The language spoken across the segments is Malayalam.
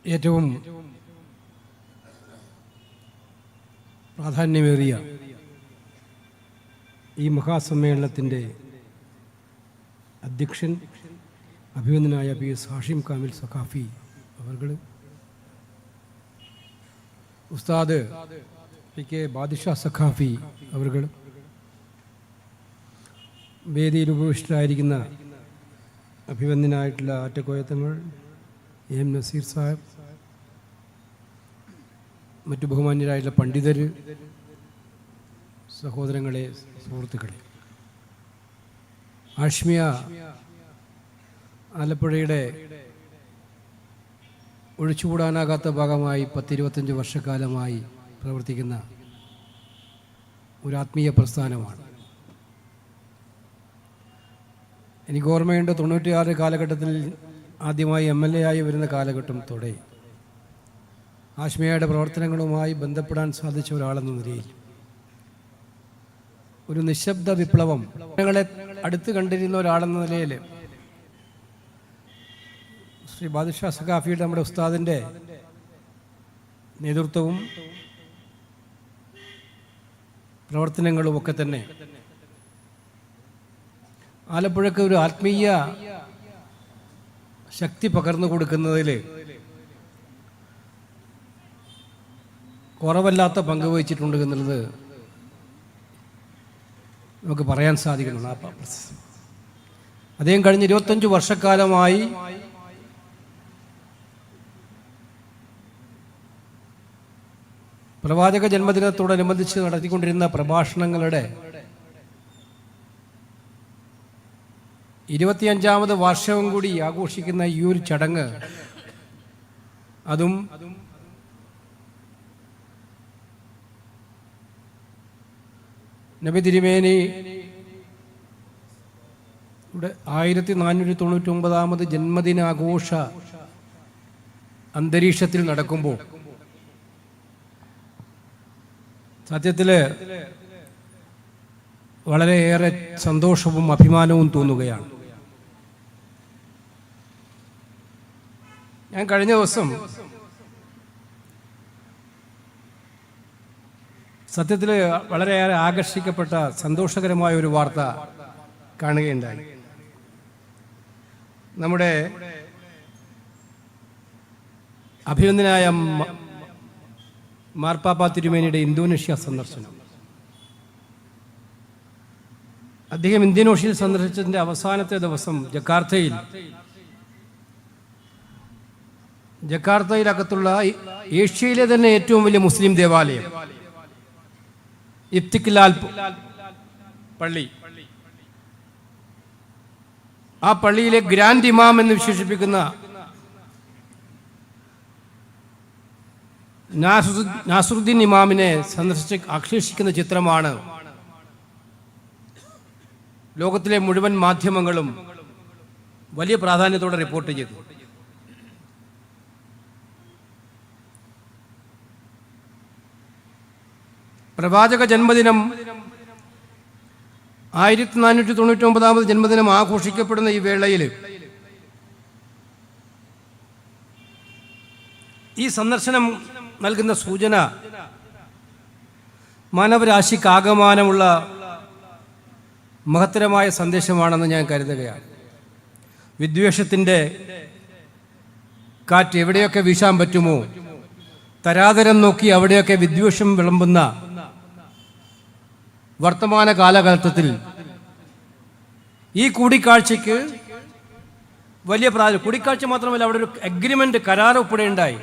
ഏറ്റവും പ്രാധാന്യമേറിയ ഈ മഹാസമ്മേളനത്തിൻ്റെ അധ്യക്ഷൻ അഭിനന്ദനായ PS ഹാഷിം കാമിൽ സഖാഫി അവർ, ഉസ്താദ് PK ബാദിഷാ സഖാഫി അവർ, വേദിയിൽ ഉപവിഷ്ടരായിരിക്കുന്ന അഭിനന്ദനായിട്ടുള്ള ആറ്റക്കോയത്തങ്ങൾ AM നസീർ സാഹിബ്, മറ്റു ബഹുമാന്യരായിട്ടുള്ള പണ്ഡിതർ, സഹോദരങ്ങളെ, സുഹൃത്തുക്കളെ, ആഷ്മിയ ആലപ്പുഴയുടെ ഒഴിച്ചുകൂടാനാകാത്ത ഭാഗമായി 10-25 വർഷക്കാലമായി പ്രവർത്തിക്കുന്ന ഒരു ആത്മീയ പ്രസ്ഥാനമാണ്. എനിക്ക് ഓർമ്മയുണ്ട്, 96 കാലഘട്ടത്തിൽ ആദ്യമായി MLA ആയി വരുന്ന കാലഘട്ടം തൊടേ ആഷ്മിയയുടെ പ്രവർത്തനങ്ങളുമായി ബന്ധപ്പെടാൻ സാധിച്ച ഒരാളെന്ന നിലയിൽ ഒരു നിശബ്ദ വിപ്ലവം ഞങ്ങളെ അടുത്ത് കണ്ടിരുന്ന ഒരാളെന്ന നിലയിൽ ശ്രീ ബാദിഷാ സഖാഫിയുടെ, നമ്മുടെ ഉസ്താദിൻ്റെ നേതൃത്വവും പ്രവർത്തനങ്ങളും ഒക്കെ തന്നെ ആലപ്പുഴയ്ക്ക് ഒരു ആത്മീയ ശക്തി പകർന്നു കൊടുക്കുന്നതിൽ കുറവല്ലാത്ത പങ്ക് വഹിച്ചിട്ടുണ്ട് എന്നുള്ളത് നമുക്ക് പറയാൻ സാധിക്കുന്നു. അദ്ദേഹം കഴിഞ്ഞ 25 വർഷക്കാലമായി പ്രവാചക ജന്മദിനത്തോടനുബന്ധിച്ച് നടത്തിക്കൊണ്ടിരുന്ന പ്രഭാഷണങ്ങളുടെ 25ാമത് വാർഷികവും കൂടി ആഘോഷിക്കുന്ന ഈ ഒരു ചടങ്ങ്, അതും നബി തിരുമേനി 1499ാമത് ജന്മദിനാഘോഷ അന്തരീക്ഷത്തിൽ നടക്കുമ്പോൾ സത്യത്തിൽ വളരെയേറെ സന്തോഷവും അഭിമാനവും തോന്നുകയാണ്. ഞാൻ കഴിഞ്ഞ ദിവസം സത്യത്തിൽ വളരെയേറെ ആകർഷിക്കപ്പെട്ട സന്തോഷകരമായ ഒരു വാർത്ത കാണുകയുണ്ടായി. നമ്മുടെ അഭിനന്ദനായ മാർപ്പാപ്പ തിരുമേനിയുടെ ഇന്തോനേഷ്യ സന്ദർശനം. അദ്ദേഹം ഇന്തോനേഷ്യയിൽ സന്ദർശിച്ചതിൻ്റെ അവസാനത്തെ ദിവസം ജക്കാർത്തയിലകത്തുള്ള ഏഷ്യയിലെ തന്നെ ഏറ്റവും വലിയ മുസ്ലിം ദേവാലയം ഇഫ്തിഖ്ലാൽ പള്ളി, ആ പള്ളിയിലെ ഗ്രാൻഡ് ഇമാം എന്ന് വിശേഷിപ്പിക്കുന്ന നാസറുദ്ദീൻ ഇമാമിനെ സന്ദർശിച്ച് ആശ്ലേഷിക്കുന്ന ചിത്രമാണ് ലോകത്തിലെ മുഴുവൻ മാധ്യമങ്ങളും വലിയ പ്രാധാന്യത്തോടെ റിപ്പോർട്ട് ചെയ്തു. പ്രവാചക ജന്മദിനം 1499ാമത് ജന്മദിനം ആഘോഷിക്കപ്പെടുന്ന ഈ വേളയിൽ ഈ സന്ദർശനം നൽകുന്ന സൂചന മാനവരാശിക്കാകമാനമുള്ള മഹത്തരമായ സന്ദേശമാണെന്ന് ഞാൻ കരുതുകയാണ്. വിദ്വേഷത്തിൻ്റെ കാറ്റ് എവിടെയൊക്കെ വീശാൻ പറ്റുമോ, തരാതരം നോക്കി അവിടെയൊക്കെ വിദ്വേഷം വിളമ്പുന്ന വർത്തമാന കാലഘട്ടത്തിൽ ഈ കൂടിക്കാഴ്ചയ്ക്ക് വലിയ പ്രാധാന്യം. കൂടിക്കാഴ്ച മാത്രമല്ല, അവിടെ ഒരു അഗ്രിമെന്റ്, കരാർ ഒപ്പിടുകയുണ്ടായി.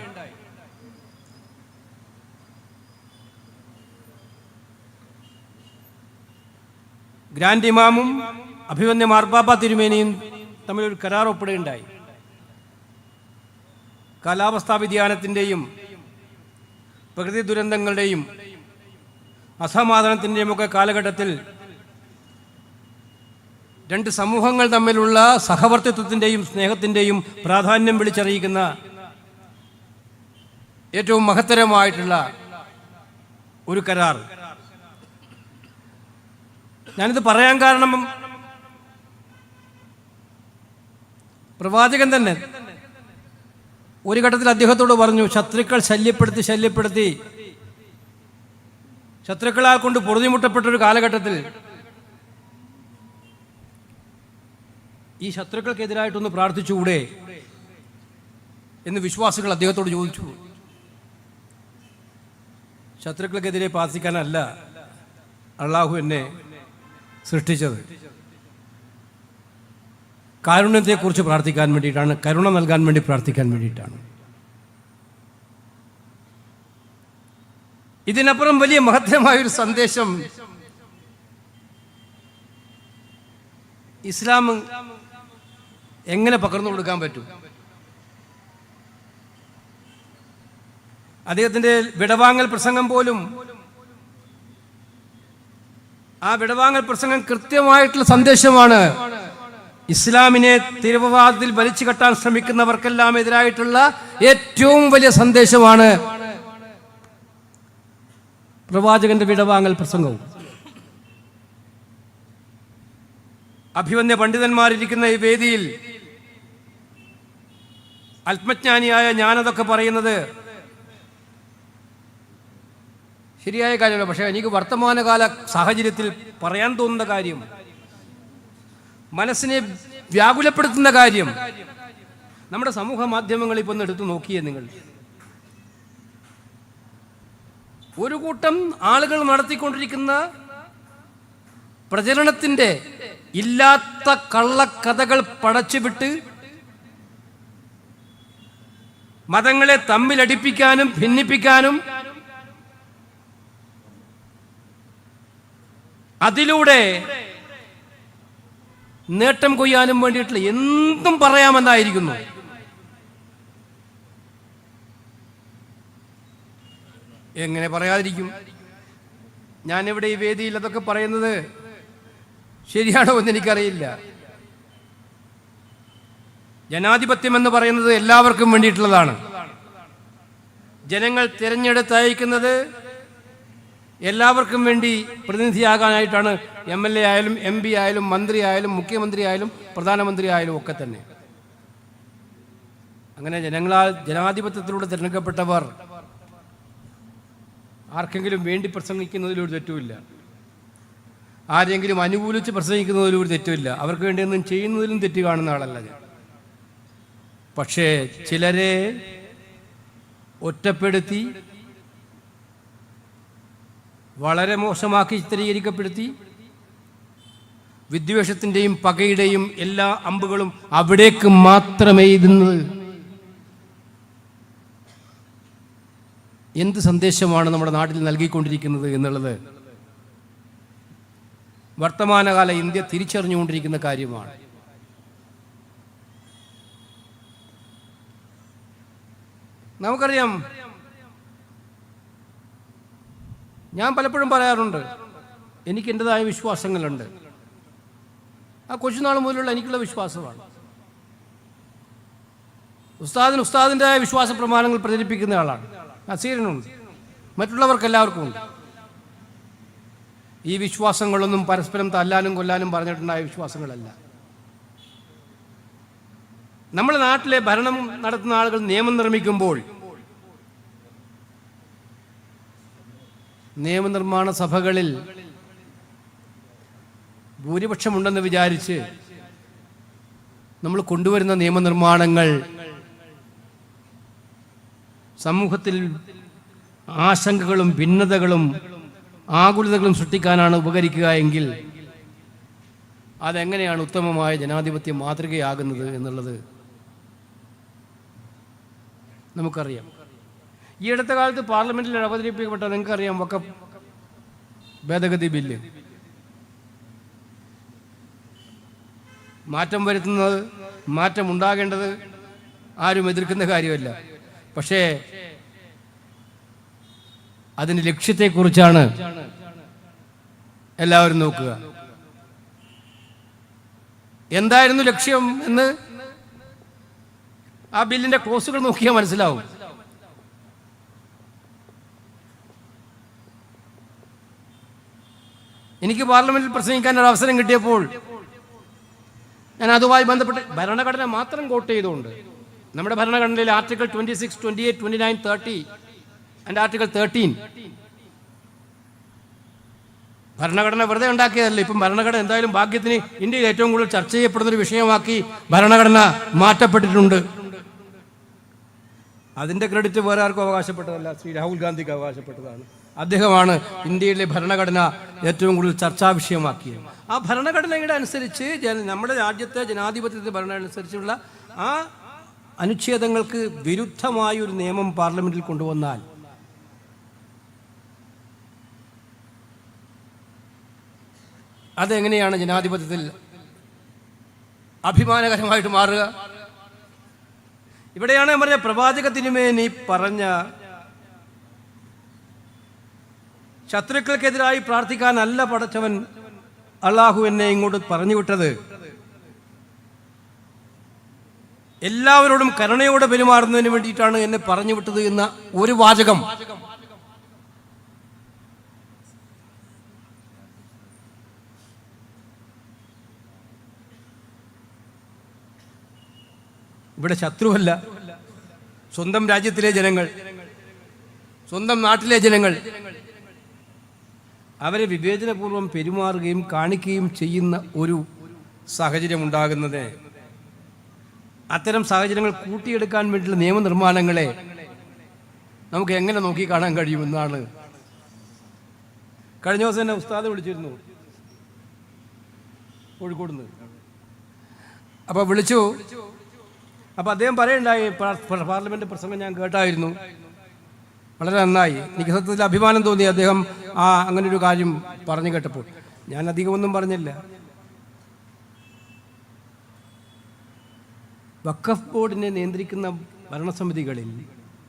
ഗ്രാൻഡ് ഇമാമും അഭിവന്യ മാർപ്പാപ്പ തിരുമേനിയും തമ്മിലൊരു കരാർ ഒപ്പിടുകയുണ്ടായി. കാലാവസ്ഥാ വ്യതിയാനത്തിൻ്റെയും പ്രകൃതി ദുരന്തങ്ങളുടെയും അസമാധാനത്തിൻ്റെയും ഒക്കെ കാലഘട്ടത്തിൽ രണ്ട് സമൂഹങ്ങൾ തമ്മിലുള്ള സഹവർത്തിത്വത്തിൻ്റെയും സ്നേഹത്തിൻ്റെയും പ്രാധാന്യം വിളിച്ചറിയിക്കുന്ന ഏറ്റവും മഹത്തരമായിട്ടുള്ള ഒരു കരാർ. ഞാനിത് പറയാൻ കാരണം, പ്രവാചകൻ തന്നെ ഒരു ഘട്ടത്തിൽ അദ്ദേഹത്തോട് പറഞ്ഞു, ശത്രുക്കൾ ശല്യപ്പെടുത്തി ശത്രുക്കളാൽ കൊണ്ട് പൊറുതിമുട്ടപ്പെട്ടൊരു കാലഘട്ടത്തിൽ ഈ ശത്രുക്കൾക്കെതിരായിട്ടൊന്ന് പ്രാർത്ഥിച്ചുകൂടെ എന്ന് വിശ്വാസികൾ അദ്ദേഹത്തോട് ചോദിച്ചു. ശത്രുക്കൾക്കെതിരെ പ്രാർത്ഥിക്കാനല്ല അള്ളാഹു എന്നെ സൃഷ്ടിച്ചത്, കാരുണ്യത്തെക്കുറിച്ച് പ്രാർത്ഥിക്കാൻ വേണ്ടിയിട്ടാണ്, കരുണ നൽകാൻ വേണ്ടി പ്രാർത്ഥിക്കാൻ വേണ്ടിയിട്ടാണ്. ഇതിനപ്പുറം വലിയ മഹത്തരമായൊരു സന്ദേശം ഇസ്ലാം എങ്ങനെ പകർന്നു കൊടുക്കാൻ പറ്റും? അദ്ദേഹത്തിൻ്റെ വിടവാങ്ങൽ പ്രസംഗം പോലും, ആ വിടവാങ്ങൽ പ്രസംഗം കൃത്യമായിട്ടുള്ള സന്ദേശമാണ്. ഇസ്ലാമിനെ തീവ്രവാദത്തിൽ വലിച്ചു കെട്ടാൻ ശ്രമിക്കുന്നവർക്കെല്ലാം എതിരായിട്ടുള്ള ഏറ്റവും വലിയ സന്ദേശമാണ് പ്രവാചകന്റെ വിടവാങ്ങൽ പ്രസംഗവും. അഭിവന്യ പണ്ഡിതന്മാരിരിക്കുന്ന ഈ വേദിയിൽ ആത്മജ്ഞാനിയായ ഞാനതൊക്കെ പറയുന്നത് ശരിയായ കാര്യമല്ല. പക്ഷേ എനിക്ക് വർത്തമാനകാല സാഹചര്യത്തിൽ പറയാൻ തോന്നുന്ന കാര്യം, മനസ്സിനെ വ്യാകുലപ്പെടുത്തുന്ന കാര്യം, നമ്മുടെ സമൂഹ മാധ്യമങ്ങൾ ഇപ്പൊ ഒന്ന് എടുത്തു നോക്കിയേ നിങ്ങൾ. ഒരു കൂട്ടം ആളുകൾ നടത്തിക്കൊണ്ടിരിക്കുന്ന പ്രചരണത്തിന്റെ ഇല്ലാത്ത കള്ളക്കഥകൾ പടച്ചുവിട്ട് മതങ്ങളെ തമ്മിലടിപ്പിക്കാനും ഭിന്നിപ്പിക്കാനും അതിലൂടെ നേട്ടം കൊയ്യാനും വേണ്ടിയിട്ടുള്ള എന്തും പറയാമെന്നായിരിക്കുന്നു. എങ്ങനെ പറയാതിരിക്കും? ഞാനിവിടെ ഈ വേദിയിൽ അതൊക്കെ പറയുന്നത് ശരിയാണോ എന്ന് എനിക്കറിയില്ല. ജനാധിപത്യം എന്ന് പറയുന്നത് എല്ലാവർക്കും വേണ്ടിയിട്ടുള്ളതാണ്. ജനങ്ങൾ തിരഞ്ഞെടുത്തയക്കുന്നത് എല്ലാവർക്കും വേണ്ടി പ്രതിനിധിയാകാനായിട്ടാണ്. MLA ആയാലും MP ആയാലും മന്ത്രി ആയാലും മുഖ്യമന്ത്രി ആയാലും പ്രധാനമന്ത്രി ആയാലും ഒക്കെ തന്നെ. അങ്ങനെ ജനങ്ങളാൽ ജനാധിപത്യത്തിലൂടെ തിരഞ്ഞെടുക്കപ്പെട്ടവർ ആർക്കെങ്കിലും വേണ്ടി പ്രസംഗിക്കുന്നതിലൊരു തെറ്റുമില്ല, ആരെങ്കിലും അനുകൂലിച്ച് പ്രസംഗിക്കുന്നതിലൊരു തെറ്റുമില്ല. അവർക്ക് വേണ്ടിയൊന്നും ചെയ്യുന്നതിലും തെറ്റ് കാണുന്ന ആളല്ല ഞാൻ. പക്ഷേ ചിലരെ ഒറ്റപ്പെടുത്തി വളരെ മോശമാക്കി ചിത്രീകരിക്കപ്പെടുത്തി വിദ്വേഷത്തിൻ്റെയും പകയുടെയും എല്ലാ അമ്പുകളും അവിടേക്ക് മാത്രമേ എഴുതുന്നത്. എന്ത് സന്ദേശമാണ് നമ്മുടെ നാട്ടിൽ നൽകിക്കൊണ്ടിരിക്കുന്നത് എന്നുള്ളത് വർത്തമാനകാല ഇന്ത്യ തിരിച്ചറിഞ്ഞുകൊണ്ടിരിക്കുന്ന കാര്യമാണ്. നമുക്കറിയാം, ഞാൻ പലപ്പോഴും പറയാറുണ്ട്, എനിക്ക് എൻ്റെതായ വിശ്വാസങ്ങളുണ്ട്. ആ കൊച്ചുനാൾ മുതലുള്ള എനിക്കുള്ള വിശ്വാസമാണ്. ഉസ്താദിൻ്റെതായ വിശ്വാസ പ്രമാണങ്ങൾ പ്രചരിപ്പിക്കുന്ന ആളാണ്. നസീറിനുണ്ട്, മറ്റുള്ളവർക്കെല്ലാവർക്കും ഉണ്ട്. ഈ വിശ്വാസങ്ങളൊന്നും പരസ്പരം തല്ലാനും കൊല്ലാനും പറഞ്ഞിട്ടുണ്ടായ വിശ്വാസങ്ങളല്ല. നമ്മുടെ നാട്ടിലെ ഭരണം നടത്തുന്ന ആളുകൾ നിയമം നിർമ്മിക്കുമ്പോൾ നിയമനിർമ്മാണ സഭകളിൽ ഭൂരിപക്ഷമുണ്ടെന്ന് വിചാരിച്ച് നമ്മൾ കൊണ്ടുവരുന്ന നിയമനിർമ്മാണങ്ങൾ സമൂഹത്തിൽ ആശങ്കകളും ഭിന്നതകളും ആകുലതകളും സൃഷ്ടിക്കാനാണ് ഉപകരിക്കുക എങ്കിൽ അതെങ്ങനെയാണ് ഉത്തമമായ ജനാധിപത്യ മാതൃകയാകുന്നത് എന്നുള്ളത് നമുക്കറിയാം. ഈ അടുത്ത കാലത്ത് പാർലമെന്റിൽ അവതരിപ്പിക്കപ്പെട്ട നിങ്ങൾക്കറിയാം വഖഫ് ഭേദഗതി ബില്ല്. മാറ്റം വരുത്തുന്നത്, മാറ്റമുണ്ടാകേണ്ടത് ആരും എതിർക്കുന്ന കാര്യമല്ല. പക്ഷേ അതിൻ്റെ ലക്ഷ്യത്തെക്കുറിച്ചാണ് എല്ലാവരും നോക്കുക. എന്തായിരുന്നു ലക്ഷ്യം എന്ന് ആ ബില്ലിന്റെ ക്ലോസുകൾ നോക്കിയാൽ മനസ്സിലാവും. എനിക്ക് പാർലമെന്റിൽ പ്രസംഗിക്കാൻ ഒരു അവസരം കിട്ടിയപ്പോൾ ഞാൻ അതുമായി ബന്ധപ്പെട്ട് ഭരണഘടന മാത്രം കോട്ട് ചെയ്തുകൊണ്ട് നമ്മുടെ ഭരണഘടനയിലെ ആർട്ടിക്കിൾ 26, 28, 29, 30 ആൻഡ് ആർട്ടിക്കിൾ 13. ഭരണഘടന വെറുതെ ഉണ്ടാക്കിയതല്ല. ഇപ്പം ഭരണഘടന എന്തായാലും ഭാഗ്യത്തിന് ഇന്ത്യയിൽ ഏറ്റവും കൂടുതൽ ചർച്ച ചെയ്യപ്പെടുന്നൊരു വിഷയമാക്കി ഭരണഘടന മാറ്റപ്പെട്ടിട്ടുണ്ട്. അതിൻ്റെ ക്രെഡിറ്റ് വേറെ ആർക്കും അവകാശപ്പെട്ടതല്ല, ശ്രീ രാഹുൽ ഗാന്ധിക്ക് അവകാശപ്പെട്ടതാണ്. അദ്ദേഹമാണ് ഇന്ത്യയിലെ ഭരണഘടന ഏറ്റവും കൂടുതൽ ചർച്ചാ വിഷയമാക്കിയത്. ആ ഭരണഘടനയുടെ അനുസരിച്ച് നമ്മുടെ രാജ്യത്തെ ജനാധിപത്യത്തെ ഭരണഘടന അനുസരിച്ചുള്ള ആ അനുച്ഛേദങ്ങൾക്ക് വിരുദ്ധമായ ഒരു നിയമം പാർലമെന്റിൽ കൊണ്ടുവന്നാൽ അതെങ്ങനെയാണ് ജനാധിപത്യത്തിൽ അഭിമാനകരമായിട്ട് മാറുക? ഇവിടെയാണ് ഞാൻ പറഞ്ഞ പ്രവാചക തിരുമേനി പറഞ്ഞ ശത്രുക്കൾക്കെതിരായി പ്രാർത്ഥിക്കാനല്ല പടച്ചവൻ അള്ളാഹു എന്നെ ഇങ്ങോട്ട് പറഞ്ഞു വിട്ടത്, എല്ലാവരോടും കരുണയോടെ പെരുമാറുന്നതിന് വേണ്ടിയിട്ടാണ് എന്നെ പറഞ്ഞു വിട്ടത് എന്ന ഒരു വാചകം ഇവിടെ ശത്രുവല്ല, സ്വന്തം രാജ്യത്തിലെ ജനങ്ങൾ, സ്വന്തം നാട്ടിലെ ജനങ്ങൾ അവരെ വിവേചനപൂർവ്വം പെരുമാറുകയും കാണിക്കുകയും ചെയ്യുന്ന ഒരു സാഹചര്യം ഉണ്ടാകുന്നത്, അത്തരം സാഹചര്യങ്ങൾ കൂട്ടിയെടുക്കാൻ വേണ്ടിയുള്ള നിയമനിർമ്മാണങ്ങളെ നമുക്ക് എങ്ങനെ നോക്കി കാണാൻ കഴിയുമെന്നാണ്. കഴിഞ്ഞ ദിവസം തന്നെ ഉസ്താദ് വിളിച്ചിരുന്നു കോഴിക്കോട് നിന്ന്. അപ്പോൾ വിളിച്ചു. അപ്പോൾ അദ്ദേഹം പറയുണ്ടായി, പാർലമെന്റ് പ്രസംഗം ഞാൻ കേട്ടായിരുന്നു, വളരെ നന്നായി. എനിക്ക് സത്യത്തിൽ അഭിമാനം തോന്നി അദ്ദേഹം അങ്ങനൊരു കാര്യം പറഞ്ഞു കേട്ടപ്പോൾ. ഞാൻ അധികമൊന്നും പറഞ്ഞില്ല. വഖഫ് ബോർഡിനെ നിയന്ത്രിക്കുന്ന ഭരണസമിതികളിൽ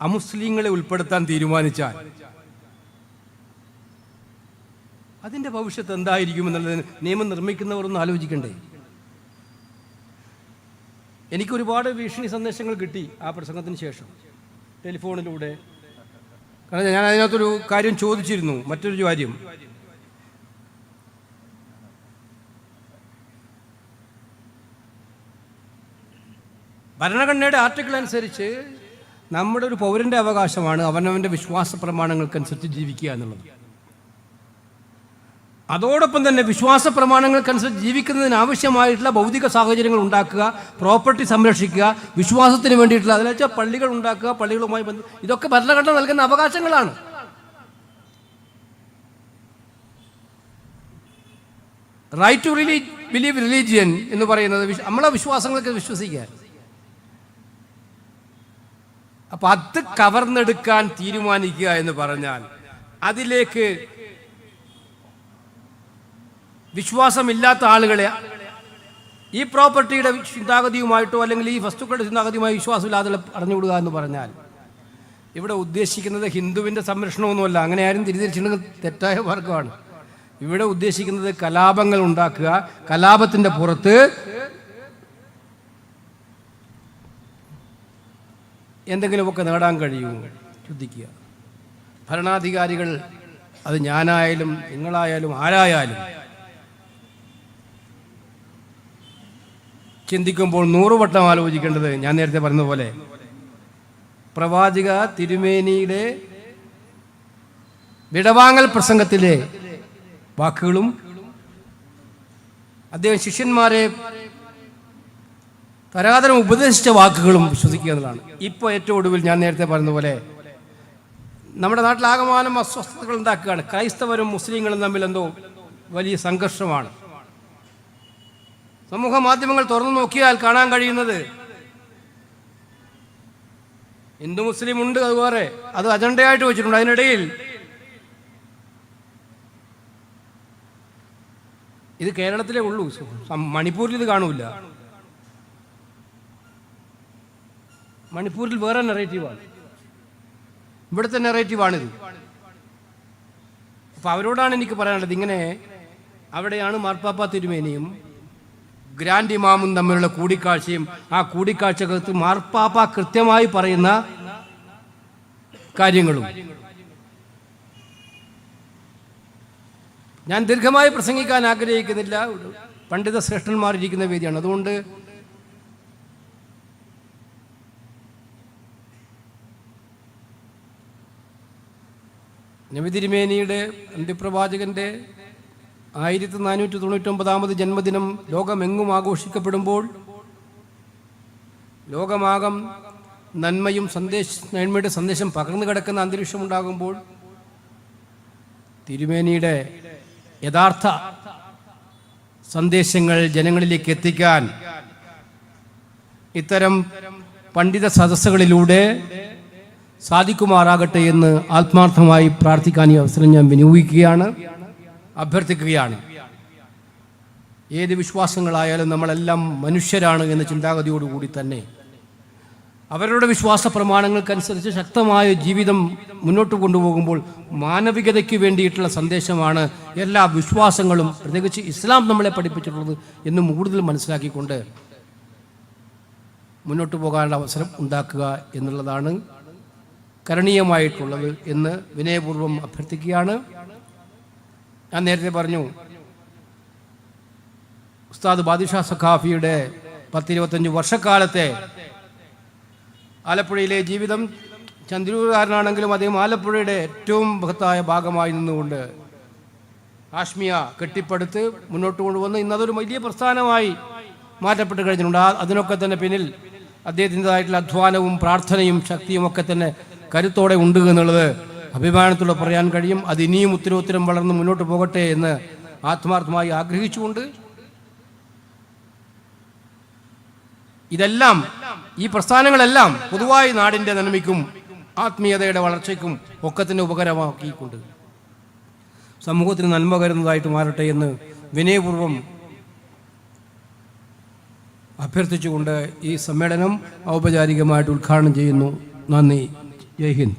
അമുസ്ലിങ്ങളെ ഉൾപ്പെടുത്താൻ തീരുമാനിച്ചാൽ അതിൻ്റെ ഭവിഷ്യത്ത് എന്തായിരിക്കുമെന്നുള്ളത് നിയമം നിർമ്മിക്കുന്നവരൊന്ന് ആലോചിക്കണ്ടേ? എനിക്കൊരുപാട് ഭീഷണി സന്ദേശങ്ങൾ കിട്ടി ആ പ്രസംഗത്തിന് ശേഷം ടെലിഫോണിലൂടെ. കാരണം ഞാൻ അതിനകത്തൊരു കാര്യം ചോദിച്ചിരുന്നു, മറ്റൊരു കാര്യം. ഭരണഘടനയുടെ ആർട്ടിക്കിൾ അനുസരിച്ച് നമ്മുടെ ഒരു പൗരൻ്റെ അവകാശമാണ് അവനവൻ്റെ വിശ്വാസ പ്രമാണങ്ങൾക്കനുസരിച്ച് ജീവിക്കുക എന്നുള്ളത്. അതോടൊപ്പം തന്നെ വിശ്വാസ പ്രമാണങ്ങൾക്കനുസരിച്ച് ജീവിക്കുന്നതിന് ആവശ്യമായിട്ടുള്ള ഭൗതിക സാഹചര്യങ്ങൾ ഉണ്ടാക്കുക, പ്രോപ്പർട്ടി സംരക്ഷിക്കുക, വിശ്വാസത്തിന് വേണ്ടിയിട്ടുള്ള അതിൽ വെച്ചാൽ പള്ളികൾ ഉണ്ടാക്കുക, പള്ളികളുമായി ഇതൊക്കെ ഭരണഘടന നൽകുന്ന അവകാശങ്ങളാണ്. റൈറ്റ് ടു ബിലീവ് റിലീജിയൻ എന്ന് പറയുന്നത് നമ്മളെ വിശ്വാസങ്ങൾക്ക് വിശ്വസിക്കാൻ. അപ്പൊ അത് കവർന്നെടുക്കാൻ തീരുമാനിക്കുക എന്ന് പറഞ്ഞാൽ അതിലേക്ക് വിശ്വാസമില്ലാത്ത ആളുകളെ ഈ പ്രോപ്പർട്ടിയുടെ ചിന്താഗതിയുമായിട്ടോ അല്ലെങ്കിൽ ഈ വസ്തുക്കളുടെ ചിന്താഗതിയുമായി വിശ്വാസമില്ലാതെ അറിഞ്ഞുവിടുക എന്ന് പറഞ്ഞാൽ ഇവിടെ ഉദ്ദേശിക്കുന്നത് ഹിന്ദുവിൻ്റെ സംരക്ഷണമൊന്നുമല്ല. അങ്ങനെ ആരും തിരിച്ചിട്ടുണ്ടെങ്കിൽ തെറ്റായ മാർഗമാണ്. ഇവിടെ ഉദ്ദേശിക്കുന്നത് കലാപങ്ങൾ ഉണ്ടാക്കുക, കലാപത്തിൻ്റെ പുറത്ത് എന്തെങ്കിലുമൊക്കെ നേടാൻ കഴിയും. ശ്രദ്ധിക്കുക, ഭരണാധികാരികൾ അത് ഞാനായാലും നിങ്ങളായാലും ആരായാലും ചിന്തിക്കുമ്പോൾ 100 വട്ടം ആലോചിക്കേണ്ടത് ഞാൻ നേരത്തെ പറഞ്ഞതുപോലെ പ്രവാചക തിരുമേനിയുടെ വിടവാങ്ങൽ പ്രസംഗത്തിലെ വാക്കുകളും അദ്ദേഹം ശിഷ്യന്മാരെ തരാതരം ഉപദേശിച്ച വാക്കുകളും വിശ്വസിക്കുക എന്നതാണ്. ഇപ്പോൾ ഏറ്റവും ഒടുവിൽ ഞാൻ നേരത്തെ പറഞ്ഞതുപോലെ നമ്മുടെ നാട്ടിലാകമാനം അസ്വസ്ഥതകൾ ഉണ്ടാക്കുകയാണ്. ക്രൈസ്തവരും മുസ്ലിങ്ങളും തമ്മിൽ എന്തോ വലിയ സംഘർഷമാണ്. സമൂഹ മാധ്യമങ്ങൾ തുറന്നു നോക്കിയാൽ കാണാൻ കഴിയുന്നത് ഹിന്ദു മുസ്ലിം ഉണ്ട്, അത് വേറെ, അത് അജണ്ടയായിട്ട് വെച്ചിട്ടുണ്ട്. അതിനിടയിൽ ഇത് കേരളത്തിലേ ഉള്ളൂ, മണിപ്പൂരിൽ ഇത് കാണൂല. മണിപ്പൂരിൽ വേറെ നെറേറ്റീവാണ്, ഇവിടുത്തെ നെറേറ്റീവാണിത്. അപ്പം അവരോടാണ് എനിക്ക് പറയാനുള്ളത്, ഇങ്ങനെ അവിടെയാണ് മാർപ്പാപ്പ തിരുമേനിയും ഗ്രാൻഡ് ഇമാമും തമ്മിലുള്ള കൂടിക്കാഴ്ചയും ആ കൂടിക്കാഴ്ചകൾക്ക് മാർപ്പാപ്പ കൃത്യമായി പറയുന്ന കാര്യങ്ങളും. ഞാൻ ദീർഘമായി പ്രസംഗിക്കാൻ ആഗ്രഹിക്കുന്നില്ല, പണ്ഡിത ശ്രേഷ്ഠന്മാരിരിക്കുന്ന വേദിയാണ്. അതുകൊണ്ട് നബി തിരുമേനിയുടെ അന്ത്യപ്രവാചകന്റെ 1499 ജന്മദിനം ലോകമെങ്ങും ആഘോഷിക്കപ്പെടുമ്പോൾ, ലോകമാകം നന്മയുടെ സന്ദേശം പകർന്നു കിടക്കുന്ന അന്തരീക്ഷമുണ്ടാകുമ്പോൾ, തിരുമേനിയുടെ യഥാർത്ഥ സന്ദേശങ്ങൾ ജനങ്ങളിലേക്ക് എത്തിക്കാൻ ഇത്തരം പണ്ഡിത സദസ്സുകളിലൂടെ സാധിക്കുമാറാകട്ടെ എന്ന് ആത്മാർത്ഥമായി പ്രാർത്ഥിക്കാൻ ഈ അവസരം ഞാൻ വിനിയോഗിക്കുകയാണ്, അഭ്യർത്ഥിക്കുകയാണ്. ഏത് വിശ്വാസങ്ങളായാലും നമ്മളെല്ലാം മനുഷ്യരാണ് എന്ന ചിന്താഗതിയോടുകൂടി തന്നെ അവരുടെ വിശ്വാസ പ്രമാണങ്ങൾക്കനുസരിച്ച് ശക്തമായ ജീവിതം മുന്നോട്ട് കൊണ്ടുപോകുമ്പോൾ മാനവികതയ്ക്ക് വേണ്ടിയിട്ടുള്ള സന്ദേശമാണ് എല്ലാ വിശ്വാസങ്ങളും, പ്രത്യേകിച്ച് ഇസ്ലാം നമ്മളെ പഠിപ്പിച്ചിട്ടുള്ളത് എന്നും കൂടുതൽ മനസ്സിലാക്കിക്കൊണ്ട് മുന്നോട്ട് പോകാനുള്ള അവസരം ഉണ്ടാക്കുക എന്നുള്ളതാണ് കരണീയമായിട്ടുള്ളത് എന്ന് വിനയപൂർവ്വം അഭ്യർത്ഥിക്കുകയാണ്. ഞാൻ നേരത്തെ പറഞ്ഞു, ഉസ്താദ് ബാദിഷാ സഖാഫിയുടെ 10-25 വർഷക്കാലത്തെ ആലപ്പുഴയിലെ ജീവിതം, ചന്ദ്രൂരുകാരനാണെങ്കിലും അദ്ദേഹം ആലപ്പുഴയുടെ ഏറ്റവും മഹത്തായ ഭാഗമായി നിന്നുകൊണ്ട് ആഷ്മിയ കെട്ടിപ്പടുത്ത് മുന്നോട്ട് കൊണ്ടുവന്ന് ഇന്നതൊരു വലിയ പ്രസ്ഥാനമായി മാറ്റപ്പെട്ട് കഴിഞ്ഞിട്ടുണ്ട്. അതിനൊക്കെ തന്നെ പിന്നിൽ അദ്ദേഹത്തിൻ്റെതായിട്ടുള്ള അധ്വാനവും പ്രാർത്ഥനയും ശക്തിയും ഒക്കെ തന്നെ കരുത്തോടെ ഉണ്ട് എന്നുള്ളത് അഭിമാനത്തോടെ പറയാൻ കഴിയും. അത് ഇനിയും ഉത്തരോത്തരം വളർന്ന് മുന്നോട്ട് പോകട്ടെ എന്ന് ആത്മാർത്ഥമായി ആഗ്രഹിച്ചുകൊണ്ട്, ഇതെല്ലാം, ഈ പ്രസ്ഥാനങ്ങളെല്ലാം പൊതുവായി നാടിൻ്റെ നന്മയ്ക്കും ആത്മീയതയുടെ വളർച്ചയ്ക്കും ഒക്കെ തന്നെ ഉപകരമാക്കിക്കൊണ്ട് സമൂഹത്തിന് നന്മ കരുന്നതായിട്ട് മാറട്ടെ എന്ന് വിനയപൂർവ്വം അഭ്യർത്ഥിച്ചുകൊണ്ട് ഈ സമ്മേളനം ഔപചാരികമായിട്ട് ഉദ്ഘാടനം ചെയ്യുന്നു. നന്ദി. ജയ് ഹിന്ദ്.